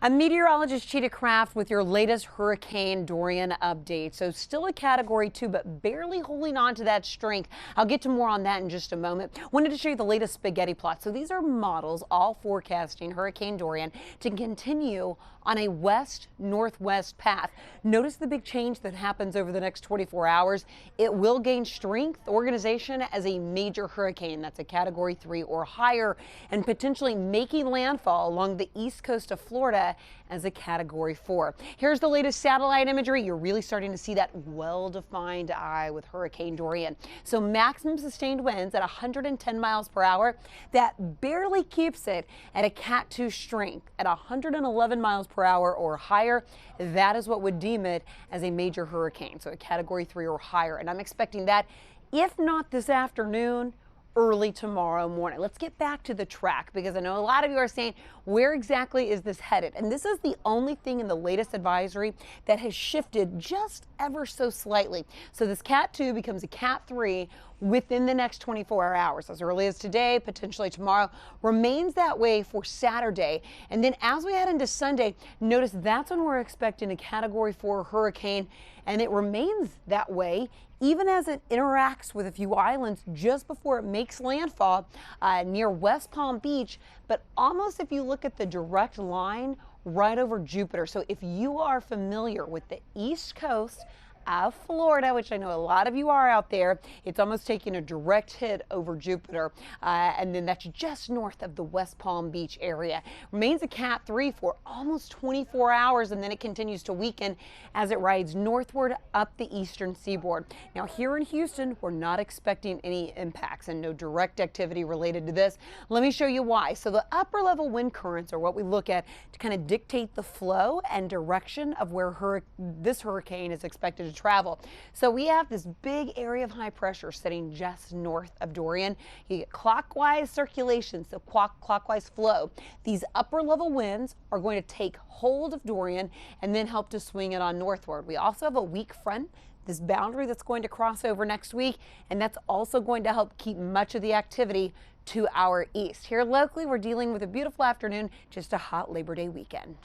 I'm meteorologist Cheetah Craft with your latest Hurricane Dorian update. So still a Category 2, but barely holding on to that strength. I'll get to more on that in just a moment. Wanted to show you the latest spaghetti plot. So these are models all forecasting Hurricane Dorian to continue on a west-northwest path. Notice the big change that happens over the next 24 hours. It will gain strength, organization as a major hurricane. That's a Category 3 or higher, and potentially making landfall along the east coast of Florida as a Category 4. Here's the latest satellite imagery. You're really starting to see that well-defined eye with Hurricane Dorian. So maximum sustained winds at 110 miles per hour. That barely keeps it at a Cat 2 strength at 111 miles per hour or higher. That is what would deem it as a major hurricane, so a Category 3 or higher. And I'm expecting that, if not this afternoon, early tomorrow morning. Let's get back to the track, because I know a lot of you are saying, where exactly is this headed? And this is the only thing in the latest advisory that has shifted just ever so slightly. So this Cat 2 becomes a Cat 3 within the next 24 hours, as early as today, potentially tomorrow, remains that way for Saturday. And then as we head into Sunday, notice that's when we're expecting a Category 4 hurricane, and it remains that way even as it interacts with a few islands just before it makes landfall near West Palm Beach, but almost, if you look at the direct line, right over Jupiter. So if you are familiar with the East Coast of Florida, which I know a lot of you are out there, it's almost taking a direct hit over Jupiter, and then that's just north of the West Palm Beach area. Remains a Cat 3 for almost 24 hours, and then it continues to weaken as it rides northward up the eastern seaboard. Now here in Houston, we're not expecting any impacts and no direct activity related to this. Let me show you why. So the upper level wind currents are what we look at to kind of dictate the flow and direction of where this hurricane is expected to travel. So we have this big area of high pressure sitting just north of Dorian. You get clockwise circulation, so clockwise flow. These upper level winds are going to take hold of Dorian and then help to swing it on northward. We also have a weak front, this boundary that's going to cross over next week, and that's also going to help keep much of the activity to our east. Here locally, we're dealing with a beautiful afternoon, just a hot Labor Day weekend.